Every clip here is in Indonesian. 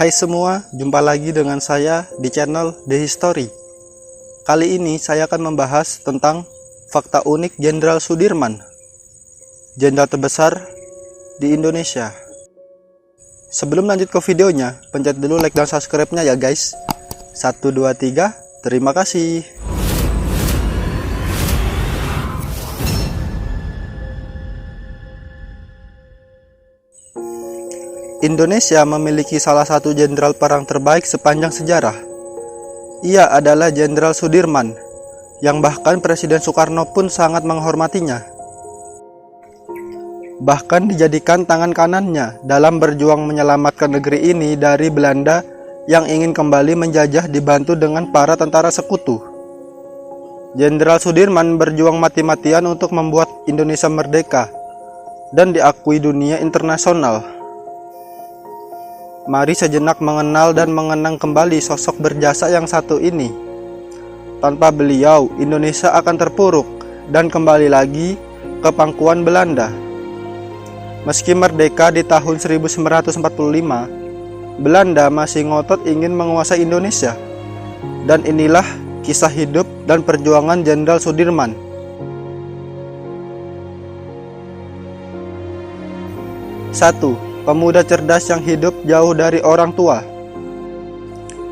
Hai semua, jumpa lagi dengan saya di channel The History. Kali ini saya akan membahas tentang fakta unik Jenderal Sudirman, jenderal terbesar di Indonesia. Sebelum lanjut ke videonya, pencet dulu like dan subscribe-nya ya guys. 1, 2, 3, terima kasih. Indonesia memiliki salah satu jenderal perang terbaik sepanjang sejarah. Ia adalah Jenderal Sudirman, yang bahkan Presiden Soekarno pun sangat menghormatinya. Bahkan dijadikan tangan kanannya dalam berjuang menyelamatkan negeri ini dari Belanda yang ingin kembali menjajah dibantu dengan para tentara sekutu. Jenderal Sudirman berjuang mati-matian untuk membuat Indonesia merdeka dan diakui dunia internasional. Mari sejenak mengenal dan mengenang kembali sosok berjasa yang satu ini. Tanpa beliau, Indonesia akan terpuruk dan kembali lagi ke pangkuan Belanda. Meski merdeka di tahun 1945, Belanda masih ngotot ingin menguasai Indonesia. Dan inilah kisah hidup dan perjuangan Jenderal Sudirman. 1. Pemuda cerdas yang hidup jauh dari orang tua.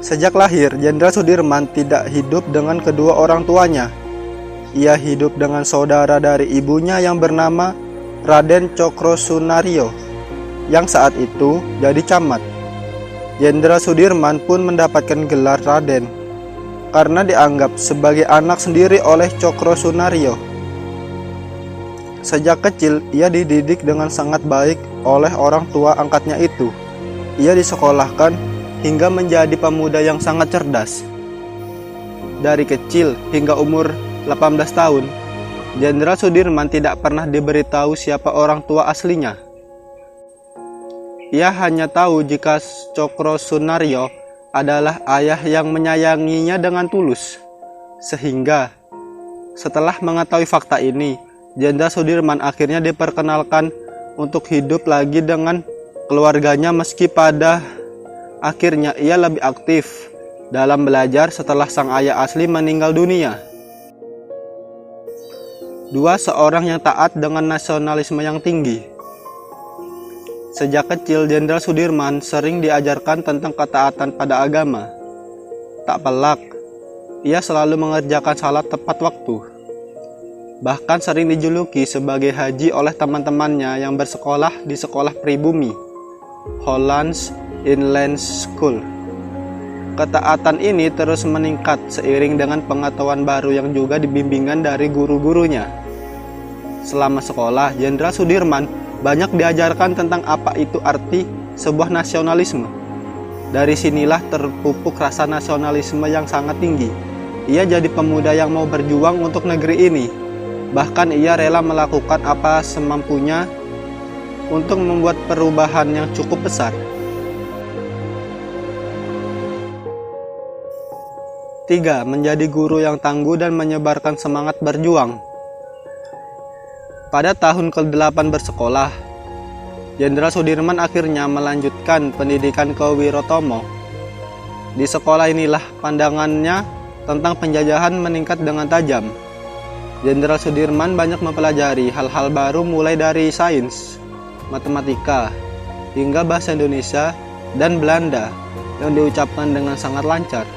Sejak lahir, Jenderal Sudirman tidak hidup dengan kedua orang tuanya. Ia hidup dengan saudara dari ibunya yang bernama Raden Cokrosunario, yang saat itu jadi camat. Jenderal Sudirman pun mendapatkan gelar Raden karena dianggap sebagai anak sendiri oleh Cokrosunario. Sejak kecil, ia dididik dengan sangat baik oleh orang tua angkatnya itu. Ia disekolahkan hingga menjadi pemuda yang sangat cerdas. Dari kecil hingga umur 18 tahun, Jenderal Sudirman tidak pernah diberitahu siapa orang tua aslinya. Ia hanya tahu jika Cokrosunario adalah ayah yang menyayanginya dengan tulus. Sehingga, setelah mengetahui fakta ini, Jenderal Sudirman akhirnya diperkenalkan untuk hidup lagi dengan keluarganya, meski pada akhirnya ia lebih aktif dalam belajar setelah sang ayah asli meninggal dunia. 2. Seorang yang taat dengan nasionalisme yang tinggi. Sejak kecil, Jenderal Sudirman sering diajarkan tentang ketaatan pada agama. Tak pelak, ia selalu mengerjakan salat tepat waktu. Bahkan sering dijuluki sebagai haji oleh teman-temannya yang bersekolah di sekolah pribumi, Hollands Inland School. Ketaatan ini terus meningkat seiring dengan pengetahuan baru yang juga dibimbingan dari guru-gurunya. Selama sekolah, Jenderal Sudirman banyak diajarkan tentang apa itu arti sebuah nasionalisme. Dari sinilah terpupuk rasa nasionalisme yang sangat tinggi. Ia jadi pemuda yang mau berjuang untuk negeri ini. Bahkan ia rela melakukan apa semampunya untuk membuat perubahan yang cukup besar. 3. Menjadi guru yang tangguh dan menyebarkan semangat berjuang. Pada tahun ke-8 bersekolah, Jenderal Sudirman akhirnya melanjutkan pendidikan ke Wirotomo. Di sekolah inilah pandangannya tentang penjajahan meningkat dengan tajam. Jenderal Sudirman banyak mempelajari hal-hal baru mulai dari sains, matematika, hingga bahasa Indonesia dan Belanda yang diucapkan dengan sangat lancar.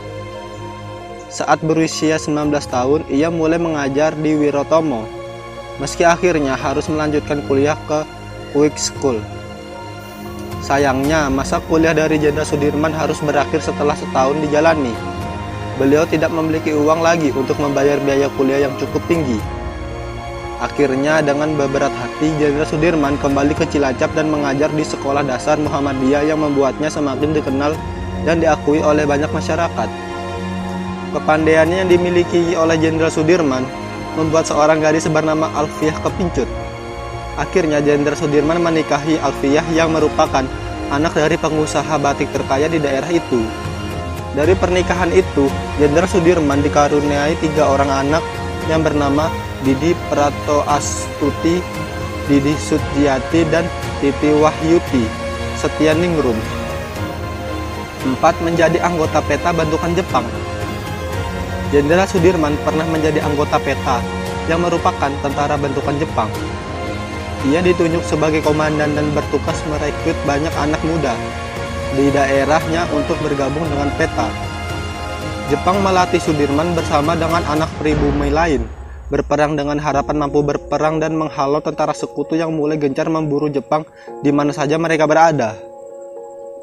Saat berusia 19 tahun, ia mulai mengajar di Wirotomo, meski akhirnya harus melanjutkan kuliah ke Uik School. Sayangnya, masa kuliah dari Jenderal Sudirman harus berakhir setelah setahun dijalani. Beliau tidak memiliki uang lagi untuk membayar biaya kuliah yang cukup tinggi. Akhirnya dengan beberat hati, Jenderal Sudirman kembali ke Cilacap dan mengajar di sekolah dasar Muhammadiyah yang membuatnya semakin dikenal dan diakui oleh banyak masyarakat. Kepandaiannya yang dimiliki oleh Jenderal Sudirman membuat seorang gadis bernama Alfiah kepincut. Akhirnya Jenderal Sudirman menikahi Alfiah yang merupakan anak dari pengusaha batik terkaya di daerah itu. Dari pernikahan itu, Jenderal Sudirman dikaruniai 3 orang anak yang bernama Didi Prato Astuti, Didi Sutjiati, dan Titi Wahyuti Setianingrum. 4. Menjadi anggota PETA bentukan Jepang. Jenderal Sudirman pernah menjadi anggota PETA yang merupakan tentara bentukan Jepang. Ia ditunjuk sebagai komandan dan bertugas merekrut banyak anak muda di daerahnya untuk bergabung dengan PETA. Jepang melatih Sudirman bersama dengan anak pribumi lain berperang dengan harapan mampu berperang dan menghalau tentara sekutu yang mulai gencar memburu Jepang di mana saja mereka berada.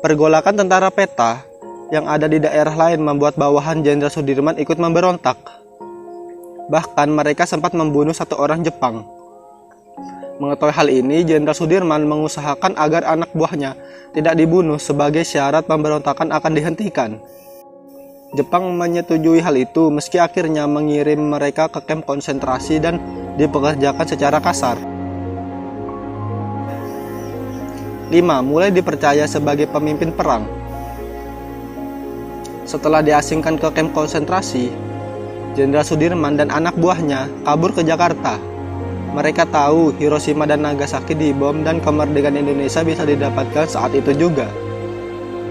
Pergolakan tentara PETA yang ada di daerah lain membuat bawahan Jenderal Sudirman ikut memberontak. Bahkan mereka sempat membunuh 1 orang Jepang. Mengetahui hal ini, Jenderal Sudirman mengusahakan agar anak buahnya tidak dibunuh sebagai syarat pemberontakan akan dihentikan. Jepang menyetujui hal itu meski akhirnya mengirim mereka ke kamp konsentrasi dan dipekerjakan secara kasar. 5. Mulai dipercaya sebagai pemimpin perang. Setelah diasingkan ke kamp konsentrasi, Jenderal Sudirman dan anak buahnya kabur ke Jakarta. Mereka tahu Hiroshima dan Nagasaki dibom dan kemerdekaan Indonesia bisa didapatkan saat itu juga.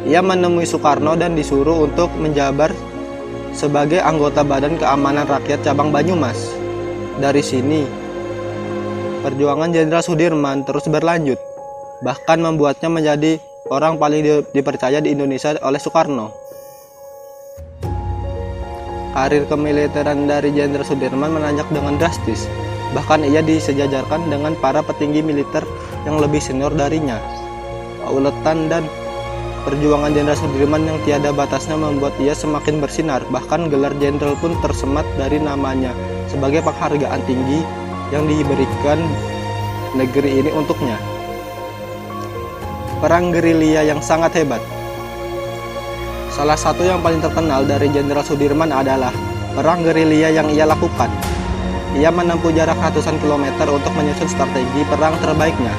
Ia menemui Soekarno dan disuruh untuk menjabat sebagai anggota Badan Keamanan Rakyat Cabang Banyumas. Dari sini, perjuangan Jenderal Sudirman terus berlanjut, bahkan membuatnya menjadi orang paling dipercaya di Indonesia oleh Soekarno. Karir kemiliteran dari Jenderal Sudirman menanjak dengan drastis. Bahkan ia disejajarkan dengan para petinggi militer yang lebih senior darinya. Keuletan dan perjuangan Jenderal Sudirman yang tiada batasnya membuat ia semakin bersinar. Bahkan gelar jenderal pun tersemat dari namanya sebagai penghargaan tinggi yang diberikan negeri ini untuknya. Perang gerilya yang sangat hebat. Salah satu yang paling terkenal dari Jenderal Sudirman adalah perang gerilya yang ia lakukan. Ia menempuh jarak ratusan kilometer untuk menyusun strategi perang terbaiknya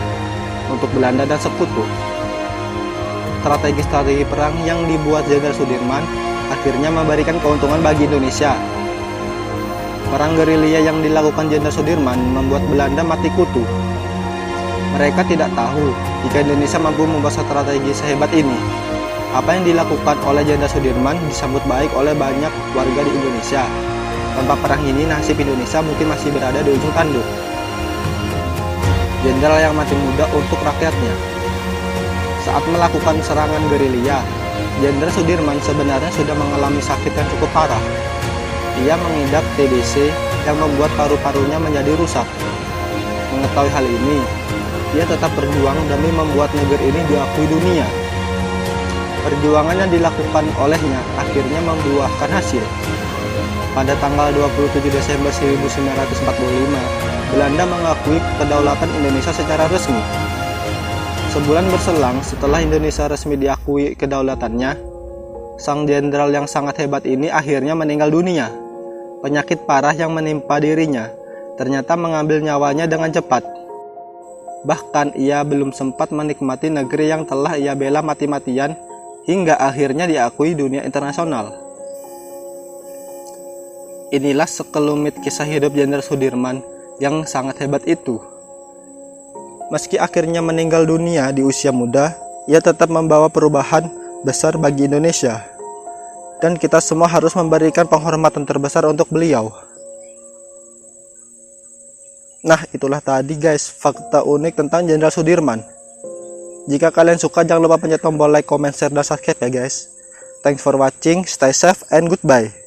untuk Belanda dan sekutu. Strategi perang yang dibuat Jenderal Sudirman akhirnya memberikan keuntungan bagi Indonesia. Perang gerilya yang dilakukan Jenderal Sudirman membuat Belanda mati kutu. Mereka tidak tahu jika Indonesia mampu membuat strategi sehebat ini. Apa yang dilakukan oleh Jenderal Sudirman disambut baik oleh banyak warga di Indonesia. Tanpa perang ini, nasib Indonesia mungkin masih berada di ujung tanduk. Jenderal yang mati muda untuk rakyatnya. Saat melakukan serangan gerilya, Jenderal Sudirman sebenarnya sudah mengalami sakit yang cukup parah. Ia mengidap TBC yang membuat paru-parunya menjadi rusak. Mengetahui hal ini, ia tetap berjuang demi membuat negeri ini diakui dunia. Perjuangan yang dilakukan olehnya akhirnya membuahkan hasil. Pada tanggal 27 Desember 1945, Belanda mengakui kedaulatan Indonesia secara resmi. Sebulan berselang setelah Indonesia resmi diakui kedaulatannya, sang jenderal yang sangat hebat ini akhirnya meninggal dunia. Penyakit parah yang menimpa dirinya ternyata mengambil nyawanya dengan cepat. Bahkan ia belum sempat menikmati negeri yang telah ia bela mati-matian hingga akhirnya diakui dunia internasional. Inilah sekelumit kisah hidup Jenderal Sudirman yang sangat hebat itu. Meski akhirnya meninggal dunia di usia muda, ia tetap membawa perubahan besar bagi Indonesia. Dan kita semua harus memberikan penghormatan terbesar untuk beliau. Nah, itulah tadi guys, fakta unik tentang Jenderal Sudirman. Jika kalian suka, jangan lupa pencet tombol like, comment, share, dan subscribe ya guys. Thanks for watching, stay safe, and goodbye.